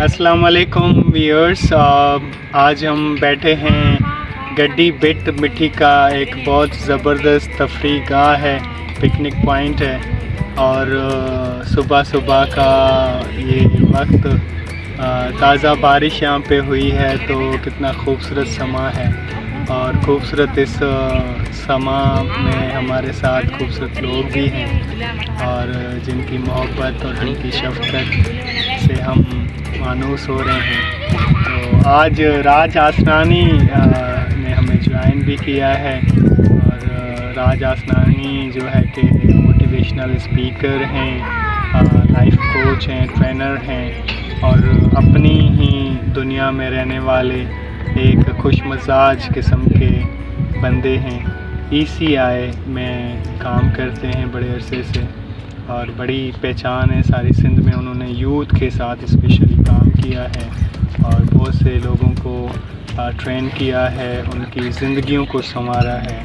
अस्सलाम वालेकुम व्यूअर्स। आज हम बैठे हैं गड्डी बिट मिट्टी का एक बहुत ज़बरदस्त तफरी गाह है, पिकनिक पॉइंट है। और सुबह सुबह का ये वक्त, ताज़ा बारिश यहाँ पे हुई है तो कितना खूबसूरत समा है। और खूबसूरत इस समा में हमारे साथ खूबसूरत लोग भी हैं और जिनकी मोहब्बत और जिनकी शफ़क़त से हम मानूस हो रहे हैं। तो आज राज आसनानी ने हमें ज्वाइन भी किया है। और राज आसनानी जो है कि मोटिवेशनल स्पीकर हैं, लाइफ कोच हैं, ट्रेनर हैं और अपनी ही दुनिया में रहने वाले एक खुशमजाज किस्म के बंदे हैं। ECI में काम करते हैं बड़े अरसे से और बड़ी पहचान है सारी सिंध में। उन्होंने यूथ के साथ स्पेशली काम किया है और बहुत से लोगों को ट्रेन किया है, उनकी ज़िंदगियों को संवारा है।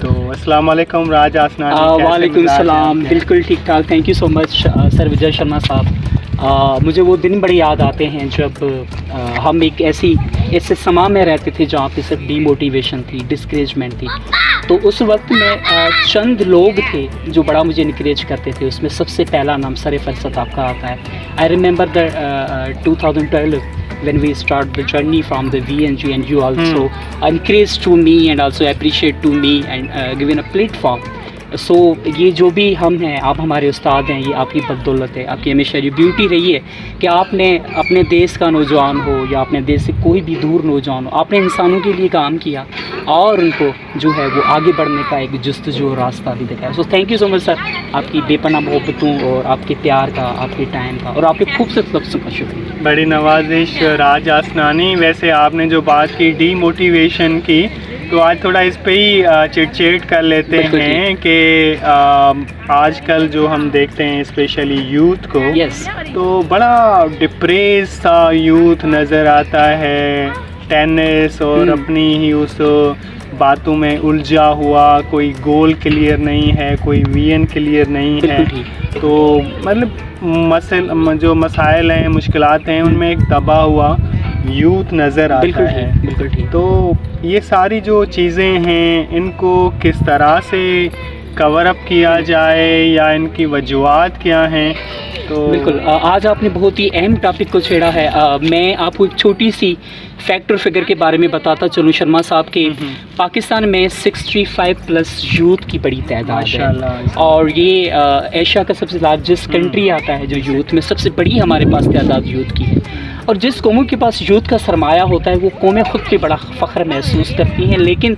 तो अस्सलाम वालेकुम राज आसनानी। वालेकुम सलाम। बिल्कुल ठीक ठाक, thank you so much sir Vijay Sharma साहब। मुझे वो दिन बड़े याद आते हैं जब हम एक ऐसे समा में रहते थे जहाँ पे सिर्फ डीमोटिवेशन थी, डिस्करेजमेंट थी। तो उस वक्त में चंद लोग थे जो बड़ा मुझे इनकरेज करते थे। उसमें सबसे पहला नाम सर फरसत आपका आता है। I remember the 2012 when we start the journey from the VNG and you also encouraged to me and also appreciate to me and given a platform. सो ये जो भी हम हैं, आप हमारे उस्ताद हैं, ये आपकी बदौलत है, आपकी हमेशा ये ब्यूटी रही है कि आपने अपने देश का नौजवान हो या अपने देश से कोई भी दूर नौजवान हो, आपने इंसानों के लिए काम किया और उनको जो है वो आगे बढ़ने का एक जुस्तजू रास्ता भी दिखाया। So thank you so much sir, आपकी बेपनाह मोहब्बतों और आपके प्यार का, आपके टाइम का और आपके खूबसूरत लफ्ज़ों का शुक्रिया। बड़ी नवाजिश राज आसनानी। वैसे आपने जो बात की डीमोटिवेशन की, तो आज थोड़ा इस पे ही चिट कर लेते हैं कि आजकल जो हम देखते हैं स्पेशली यूथ को, तो बड़ा डिप्रेस सा यूथ नज़र आता है, टेनिस और अपनी ही उस बातों में उलझा हुआ, कोई गोल क्लियर नहीं है, कोई विजन क्लियर नहीं है। तो मतलब जो मसाइल हैं, मुश्किलात हैं, उनमें एक दबा हुआ यूथ नज़र आता है। बिल्कुल ठीक। तो ये सारी जो चीज़ें हैं, इनको किस तरह से कवर अप किया जाए या इनकी वजूहात क्या हैं? तो बिल्कुल, आज आपने बहुत ही अहम टॉपिक को छेड़ा है। मैं आपको एक छोटी सी फैक्ट और फिगर के बारे में बताता चलूँ शर्मा साहब के। पाकिस्तान में 65 प्लस यूथ की बड़ी तादाद है और ये एशिया का सबसे लार्जेस्ट कंट्री आता है जो यूथ में सबसे बड़ी हमारे पास तादाद यूथ की है। और जिस कौमों के पास यूथ का सरमाया होता है वो कौमें ख़ुद पे बड़ा फ़ख्र महसूस करती हैं। लेकिन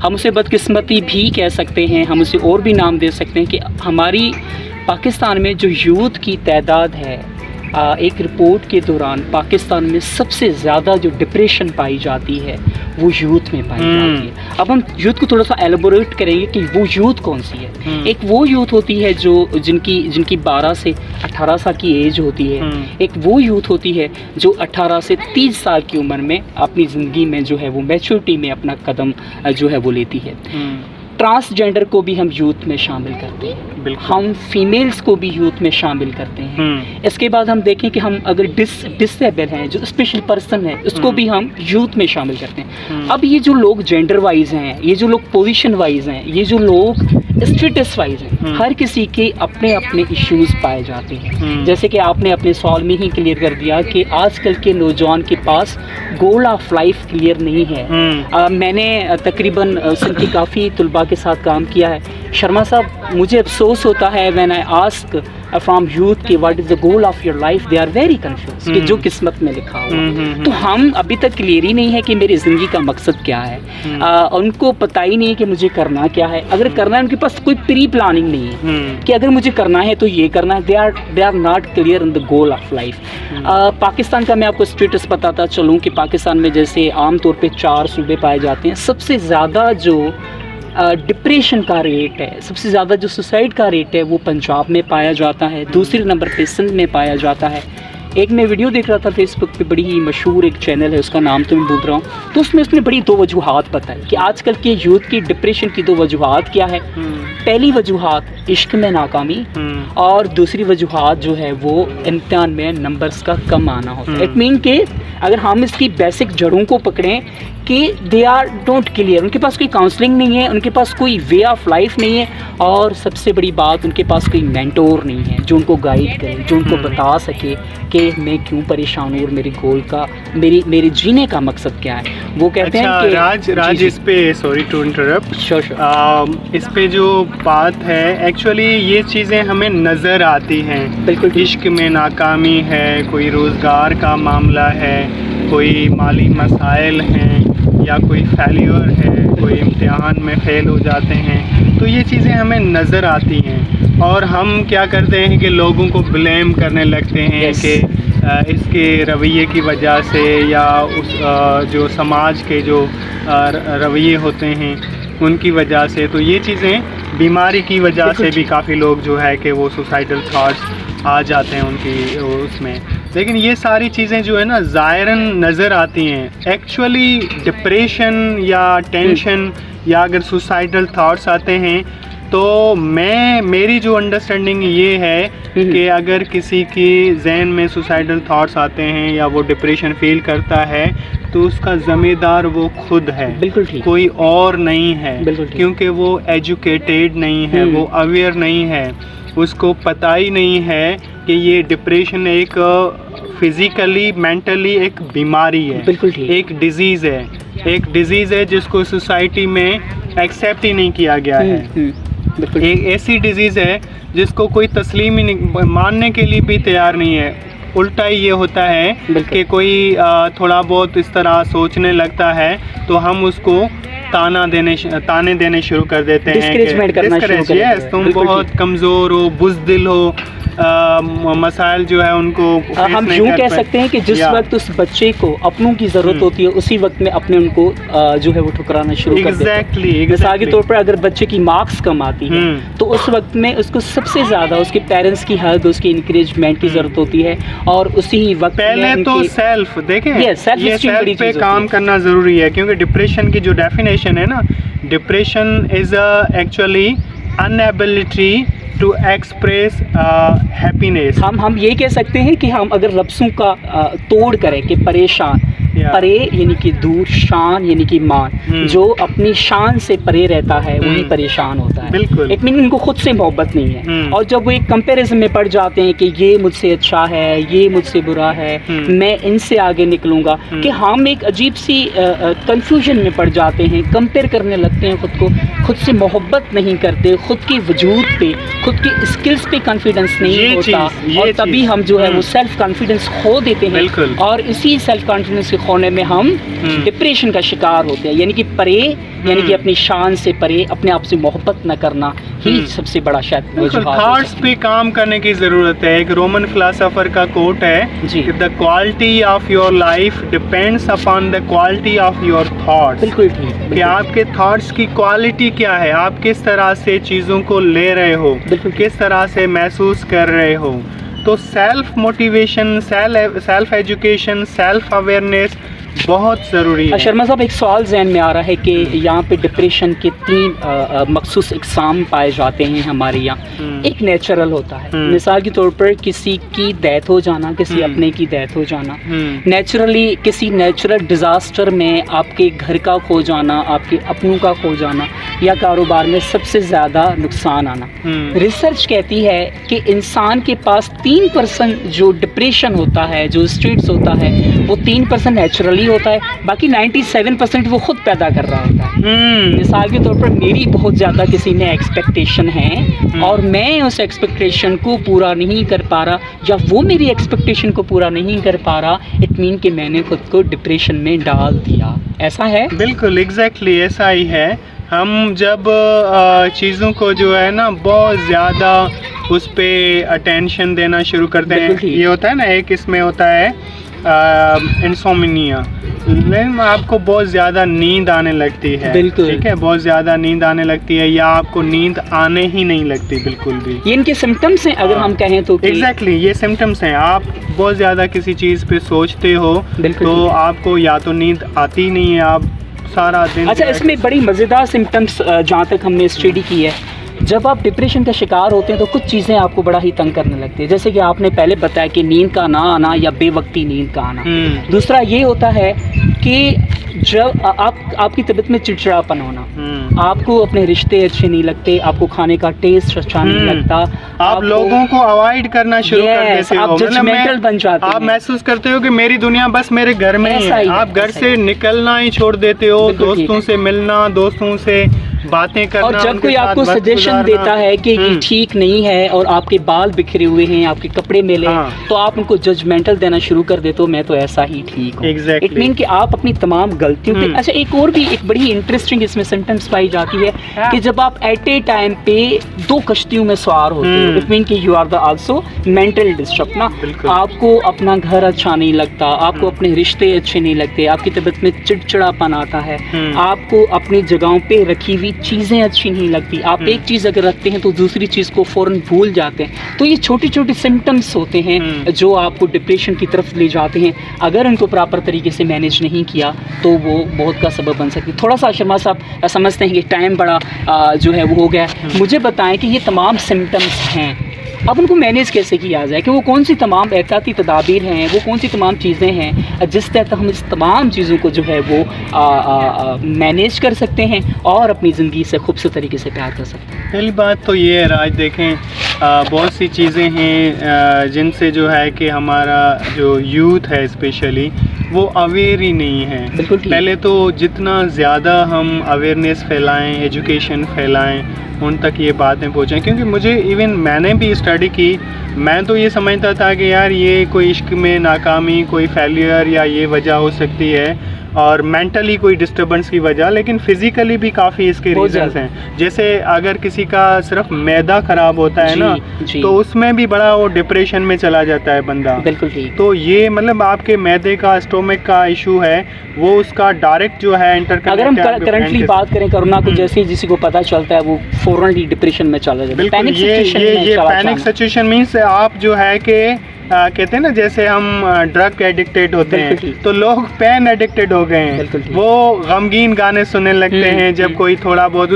हम उसे बदकिस्मती भी कह सकते हैं, हम उसे और भी नाम दे सकते हैं कि हमारी पाकिस्तान में जो यूथ की तादाद है, एक रिपोर्ट के दौरान पाकिस्तान में सबसे ज़्यादा जो डिप्रेशन पाई जाती है वो यूथ में पाई जाती है। अब हम यूथ को थोड़ा सा एलेबोरेट करेंगे कि वो यूथ कौन सी है। एक वो यूथ होती है जो जिनकी 12 से 18 साल की एज होती है। एक वो यूथ होती है जो 18 से 30 साल की उम्र में अपनी ज़िंदगी में जो है वो मैच्योरिटी में अपना कदम जो है वो लेती है। ट्रांसजेंडर को भी हम यूथ में शामिल करते हैं, हम फीमेल्स को भी यूथ में शामिल करते हैं। इसके बाद हम देखें कि हम अगर डिसेबल हैं, जो स्पेशल पर्सन है, उसको भी हम यूथ में शामिल करते हैं। अब ये जो लोग जेंडर वाइज हैं, ये जो लोग पोजीशन वाइज हैं, ये जो लोग स्टेटस वाइज हैं, हर किसी के अपने अपने इश्यूज़ पाए जाते हैं। जैसे कि आपने अपने सवाल में ही क्लियर कर दिया कि आजकल के नौजवान के पास गोल ऑफ लाइफ क्लियर नहीं है। मैंने तकरीबन सिंध की काफ़ी तलबा के साथ काम किया है। शर्मा साहब, मुझे अफसोस होता है when I ask from youth कि what is the goal of your life, they are very confuse कि जो किस्मत में लिखा हुआ। तो हम अभी तक क्लियर ही नहीं है कि मेरी ज़िंदगी का मकसद क्या है। उनको पता ही नहीं है कि मुझे करना क्या है। अगर करना है, उनके पास कोई प्री प्लानिंग नहीं है कि अगर मुझे करना है तो ये करना है। They are not clear in the goal of life. Pakistan का मैं आपको स्टेटस बताता चलूँ कि पाकिस्तान में जैसे आम तौर पे 4 सूबे पाए जाते हैं। सबसे ज़्यादा जो डिप्रेशन का रेट है, सबसे ज़्यादा जो सुसाइड का रेट है वो पंजाब में पाया जाता है। दूसरे नंबर पे सिंध में पाया जाता है। एक मैं वीडियो देख रहा था फेसबुक पे, बड़ी ही मशहूर एक चैनल है, उसका नाम तो मैं भूल रहा हूँ, तो उसमें उसने बड़ी दो वजूहात बताई कि आजकल के यूथ की डिप्रेशन की दो वजूहात क्या है। पहली वजूहात इश्क में नाकामी, और दूसरी वजूहात जो है वो इम्तिहान में नंबर्स का कम आना होता है। इट मीन के अगर हम इसकी बेसिक जड़ों को पकड़ें कि दे आर डोंट क्लियर, उनके पास कोई काउंसलिंग नहीं है, उनके पास कोई वे ऑफ लाइफ नहीं है, और सबसे बड़ी बात उनके पास कोई मेंटोर नहीं है जो उनको गाइड करे, जो उनको बता सके कि मैं क्यों परेशान हूँ और मेरे गोल का, मेरे जीने का मकसद क्या है। वो कहते हैं कि राज इस पे, सॉरी टू इंटरप्ट, इस पे जो बात है एक्चुअली ये चीज़ें हमें नज़र आती हैं। बिल्कुल, इश्क में नाकामी है, कोई रोज़गार का मामला है, कोई माली मसाइल हैं, या कोई फेलियर है, कोई इम्तिहान में फ़ेल हो जाते हैं, तो ये चीज़ें हमें नज़र आती हैं और हम क्या करते हैं कि लोगों को ब्लेम करने लगते हैं कि इसके रवैये की वजह से, या उस जो समाज के जो रवैये होते हैं उनकी वजह से। तो ये चीज़ें बीमारी की वजह से भी काफ़ी लोग जो है कि वो सुसाइडल थॉट्स आ जाते हैं उनकी उसमें। लेकिन ये सारी चीज़ें जो है ना ज़ाहिरन नज़र आती हैं। एक्चुअली डिप्रेशन या टेंशन या अगर सुसाइडल थॉट्स आते हैं तो मेरी जो अंडरस्टैंडिंग ये है कि अगर किसी की जहन में सुसाइडल थॉट्स आते हैं या वो डिप्रेशन फील करता है तो उसका ज़िम्मेदार वो खुद है, बिल्कुल ठीक, कोई और नहीं है, क्योंकि वो एजुकेटेड नहीं है, वो अवेयर नहीं है, उसको पता ही नहीं है कि ये डिप्रेशन एक फिज़िकली मेंटली एक बीमारी है, एक डिज़ीज़ है, जिसको सोसाइटी में एक्सेप्ट ही नहीं किया गया है। एक ऐसी डिज़ीज़ है जिसको कोई तस्लीम ही नहीं, मानने के लिए भी तैयार नहीं है। उल्टा ही ये होता है कि कोई थोड़ा बहुत इस तरह सोचने लगता है तो हम उसको ताने देने शुरू कर देते हैं, डिस्करेज, तुम बहुत कमज़ोर हो, बुज़दिल हो, मसाइल जो है उनको हम यूँ कह सकते हैं कि जिस वक्त उस बच्चे को अपनों की ज़रूरत होती है उसी वक्त में अपने उनको जो है वो ठुकराना शुरू कर देते हैं। मिसाल के तौर पर अगर बच्चे की मार्क्स कम आती है तो उस वक्त में उसको सबसे ज़्यादा उसके पेरेंट्स की हेल्प, उसकी इंकरेजमेंट की ज़रूरत होती है, और उसी वक्त पहले तो सेल्फ देखें, ये सेल्फ पे काम करना ज़रूरी है, क्योंकि डिप्रेशन की जो डेफिनेशन है ना, depression is actually inability to express happiness. हम ये कह सकते हैं कि हम अगर लफ्ज़ों का तोड़ करें कि परेशान, परे यानी कि दूर, शान यानी कि मान, जो अपनी शान से परे रहता है वही परेशान होता है। बिल्कुल, एक मीन उनको खुद से मोहब्बत नहीं है, और जब वो एक कंपैरिजन में पड़ जाते हैं कि ये मुझसे अच्छा है, ये मुझसे बुरा है, मैं इनसे आगे निकलूंगा, कि हम एक अजीब सी कंफ्यूजन में पड़ जाते हैं, कंपेयर करने लगते हैं खुद को, खुद से मोहब्बत नहीं करते, खुद के वजूद पे, खुद के स्किल्स पे कॉन्फिडेंस नहीं होता, और तभी हम जो है वो सेल्फ कॉन्फिडेंस खो देते हैं, और इसी सेल्फ कॉन्फिडेंस के खोने में हम डिप्रेशन का शिकार होते हैं। यानी कि परे, यानी कि अपनी शान से परे, अपने आप से मोहब्बत न करना ही सबसे बड़ा शायद थॉट्स पे काम करने की ज़रूरत है। एक रोमन फिलोसोफर का कोट है कि the quality of your life depends upon the quality of your thoughts. बिल्कुल ठीक, कि आपके थॉट्स की क्वालिटी क्या है, आप किस तरह से चीज़ों को ले रहे हो, किस तरह से महसूस कर रहे हो। तो self motivation, self education, self awareness बहुत ज़रूरी है। शर्मा साहब, एक सवाल जहन में आ रहा है कि यहाँ पे डिप्रेशन के 3 मखसूस इक़साम पाए जाते हैं हमारे यहाँ। एक नेचुरल होता है, मिसाल के तौर पर किसी की डेथ हो जाना, किसी अपने की डेथ हो जाना, नेचुरली किसी नेचुरल डिज़ास्टर में आपके घर का खो जाना, आपके अपनों का खो जाना, या कारोबार में सबसे ज़्यादा नुकसान आना। रिसर्च कहती है कि इंसान के पास 3% जो डिप्रेशन होता है, जो स्टेट्स होता है, वो 3% नेचुरली होता है, बाकी 97% वो खुद पैदा कर रहा होता है। मिसाल के तौर पर मेरी बहुत ज़्यादा किसी में एक्सपेक्टेशन है और मैं उस एक्सपेक्टेशन को पूरा नहीं कर पा रहा, या वो मेरी एक्सपेक्टेशन को पूरा नहीं कर पा रहा, इट मीन कि मैंने खुद को डिप्रेशन में डाल दिया। ऐसा है? बिल्कुल, एग्जैक्टली ऐसा ही है। हम जब चीज़ों को जो है ना बहुत ज़्यादा उस पर अटेंशन देना शुरू करते हैं, ये होता है ना, एक इसमें होता है इंसोम्निया, लेकिन आपको बहुत ज़्यादा नींद आने लगती है, बिल्कुल। ठीक है, बहुत ज़्यादा नींद आने लगती है या आपको नींद आने ही नहीं लगती बिल्कुल भी। ये इनके सिम्टम्स हैं अगर हम कहें तो कि एग्जैक्टली ये सिम्टम्स हैं। आप बहुत ज़्यादा किसी चीज़ पे सोचते हो बिल्कुल तो ठीक है। आपको या तो नींद आती नहीं है, आप सारा दिन अच्छा, इसमें बड़ी मज़ेदार सिम्टम्स जहाँ तक हमने स्टडी की है, जब आप डिप्रेशन का शिकार होते हैं तो कुछ चीज़ें आपको बड़ा ही तंग करने लगती है। जैसे कि आपने पहले बताया कि नींद का ना आना या बेवक्ती नींद का आना। दूसरा ये होता है कि जब आपकी तबीयत में चिड़चिड़ापन होना, आपको अपने रिश्ते अच्छे नहीं लगते, आपको खाने का टेस्ट अच्छा नहीं लगता, आप लोगों को अवॉइड करना शुरू कर देते हो, आप जजमेंटल बन जाते हैं, आप महसूस करते हो कि मेरी दुनिया बस मेरे घर में ही है। आप घर से निकलना ही छोड़ देते हो, दोस्तों से मिलना, दोस्तों से बातें करना। और जब कोई आपको सजेशन देता है कि ये ठीक नहीं है और आपके बाल बिखरे हुए हैं, आपके कपड़े मेले, तो आप उनको जजमेंटल देना शुरू कर देते हो, मैं तो ऐसा ही ठीक हूँ। इट मीन कि आप अपनी तमाम गलतियों पे। अच्छा, एक और भी एक बड़ी इंटरेस्टिंग इसमें सेंटेंस पाई जाती है कि जब आप एट ए टाइम पे दो कश्तियों में सवार होते हो, इट मीन कि you are the also mental disturb ना। आपको अपना घर अच्छा नहीं लगता, आपको अपने रिश्ते अच्छे नहीं लगते, आपकी तबीयत में चिड़चिड़ापन आता है, आपको अपनी जगहों पे रखी हुई चीज़ें अच्छी नहीं लगती, आप एक चीज़ अगर रखते हैं तो दूसरी चीज़ को फ़ौरन भूल जाते हैं। तो ये छोटी छोटी सिम्टम्स होते हैं जो आपको डिप्रेशन की तरफ ले जाते हैं। अगर उनको प्रॉपर तरीके से मैनेज नहीं किया तो वो बहुत का सबब बन सकती है। थोड़ा सा शर्मा साहब समझते हैं कि टाइम बड़ा जो है वो हो गया है, मुझे बताएं कि ये तमाम सिम्टम्स हैं, अब उनको मैनेज कैसे किया जाए, कि वो कौन सी तमाम एहतियाती तदाबीर हैं, वो कौन सी तमाम चीज़ें हैं जिस तहत हम इस तमाम चीज़ों को जो है वो मैनेज कर सकते हैं और अपनी ज़िंदगी से खूबसूरत तरीके से प्यार कर सकते हैं। पहली बात तो ये है राज, देखें बहुत सी चीज़ें हैं जिनसे जो है कि हमारा जो यूथ है स्पेशली वो अवेयर ही नहीं है। बिल्कुल। पहले तो जितना ज़्यादा हम अवेयरनेस फैलाएं, एजुकेशन फैलाएं, उन तक ये बातें पहुँचाएं, क्योंकि मुझे इवन मैंने भी स्टडी की, मैं तो ये समझता था कि यार ये कोई इश्क में नाकामी, कोई फेलियर या ये वजह हो सकती है और मेंटली कोई डिस्टर्बेंस की वजह, लेकिन फिज़िकली भी काफ़ी इसके रीजंस हैं। जैसे अगर किसी का सिर्फ मैदा ख़राब होता है ना, तो उसमें भी बड़ा वो डिप्रेशन में चला जाता है बंदा। बिल्कुल ठीक। तो ये मतलब आपके मैदे का, स्टोमक का इशू है, वो उसका डायरेक्ट जो है इंटरकनेक्ट। अगर हम करंटली बात करें कोरोना को, जैसे ही किसी को पता चलता है वो फौरन ही डिप्रेशन में चला जाता है। बिल्कुल, ये पैनिक सिचुएशन मीन्स आप जो है कि कहते हैं ना, जैसे हम ड्रग एडिक्टेड होते हैं तो लोग पेन एडिक्टेड हो गए हैं, वो गमगीन गाने सुनने लगते हैं जब कोई थोड़ा बहुत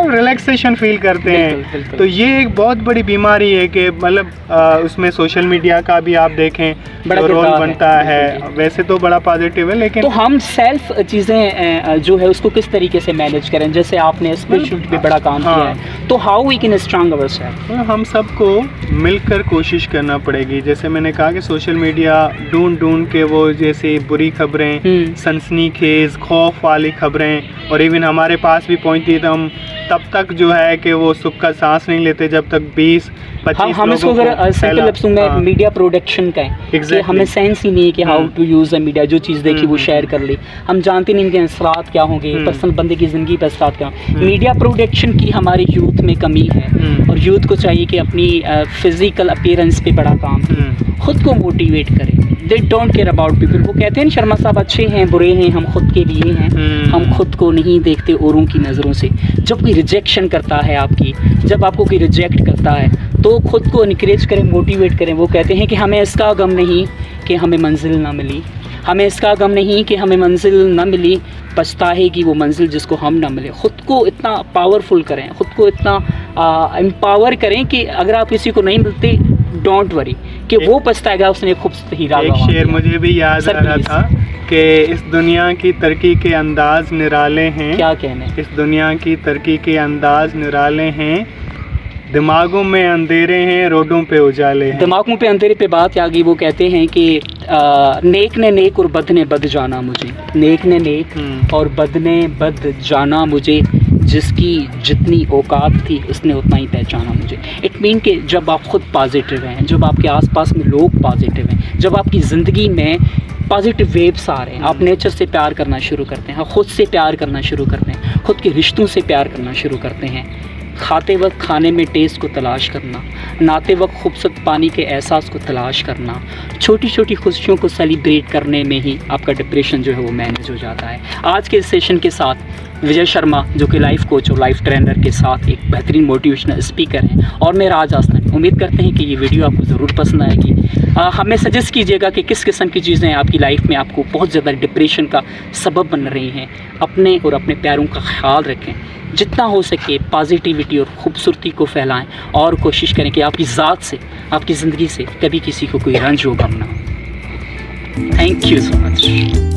रिलैक्सेशन फील करते हैं। तो ये एक बहुत बड़ी बीमारी है कि मतलब उसमें सोशल मीडिया का भी आप देखें बड़ा रोल बनता है। वैसे तो बड़ा पॉजिटिव है, लेकिन तो हम सेल्फ चीज़ें जो है उसको किस तरीके से मैनेज करें, जैसे आपने स्पिरिचुअलिटी पे बड़ा काम किया है, तो how we can strong ourself. हम सबको मिलकर कोशिश करना पड़ेगी। जैसे मैंने कहा कि सोशल मीडिया ढूंढ के वो जैसे बुरी खबरें, सनसनीखेज, खौफ वाली खबरें और इवन हमारे पास भी पहुंचती है, तो हम तब तक जो है कि वो सुख का सांस नहीं लेते जब तक 20-25 हम इसको अगर सिंपल लफ्ज़ों में मीडिया प्रोडक्शन का है कि हमें सेंस ही नहीं है कि how to use a media, जो चीज़ देखी वो शेयर कर ली, हम जानते नहीं इनके असरात क्या होंगे, पर्सनल बंदे की ज़िंदगी पर असरात क्या होंगे। मीडिया प्रोडक्शन की हमारी यूथ में कमी है और यूथ को चाहिए कि अपनी फिज़िकल अपीयरेंस पे बड़ा काम करें, खुद को मोटिवेट करें। They don't care about people. वो कहते हैं शर्मा साहब, अच्छे हैं बुरे हैं हम खुद के लिए हैं, हम खुद को नहीं देखते औरों की नज़रों से। जब कोई रिजेक्शन करता है आपकी, जब आपको कोई रिजेक्ट करता है तो खुद को इनकरेज करें, मोटिवेट करें। वो कहते हैं कि हमें इसका गम नहीं कि हमें मंजिल ना मिली, हमें इसका गम नहीं कि हमें मंजिल ना मिली, पछताएगी वो मंजिल जिसको हम ना मिले। ख़ुद को इतना पावरफुल करें, ख़ुद को इतना एम्पावर करें कि अगर आप किसी को नहीं मिलते, डोंट वरी कि वो पछताएगा, उसने खूबसूरत हीरा। एक शेर मुझे भी याद आ रहा था कि इस दुनिया की तरक्की के अंदाज निराले हैं। क्या कहने, इस दुनिया की तरक्की के अंदाज निराले हैं, दिमागों में अंधेरे हैं, रोडों पे उजाले हैं। दिमागों पे अंधेरे पे बात आ गई। वो कहते हैं कि नेक ने नेक और बद ने बद जाना मुझे, नेक ने नेक और बद ने बद जाना मुझे, जिसकी जितनी औकात थी उसने उतना ही पहचाना मुझे। इट मीन कि जब आप ख़ुद पॉजिटिव हैं, जब आपके आसपास में लोग पॉजिटिव हैं, जब आपकी ज़िंदगी में पॉजिटिव वेव्स आ रहे हैं, आप नेचर से प्यार करना शुरू करते हैं, ख़ुद से प्यार करना शुरू करते हैं, ख़ुद के रिश्तों से प्यार करना शुरू करते हैं, खाते वक्त खाने में टेस्ट को तलाश करना, नहाते वक्त खूबसूरत पानी के एहसास को तलाश करना, छोटी छोटी खुशियों को सेलिब्रेट करने में ही आपका डिप्रेशन जो है वो मैनेज हो जाता है। आज के इस सेशन के साथ विजय शर्मा जो कि लाइफ कोच और लाइफ ट्रेनर के साथ एक बेहतरीन मोटिवेशनल स्पीकर हैं, और मैं राज आसनन। उम्मीद करते हैं कि ये वीडियो आपको ज़रूर पसंद आएगी। हमें सजेस्ट कीजिएगा कि किस किस्म की चीज़ें आपकी लाइफ में आपको बहुत ज़्यादा डिप्रेशन का सबब बन रही हैं। अपने और अपने प्यारों का ख्याल रखें, जितना हो सके पॉजिटिविटी और ख़ूबसूरती को फैलाएं, और कोशिश करें कि आपकी ज़ात से, आपकी ज़िंदगी से कभी किसी को कोई रंज हो गम ना हो। Thank you so much.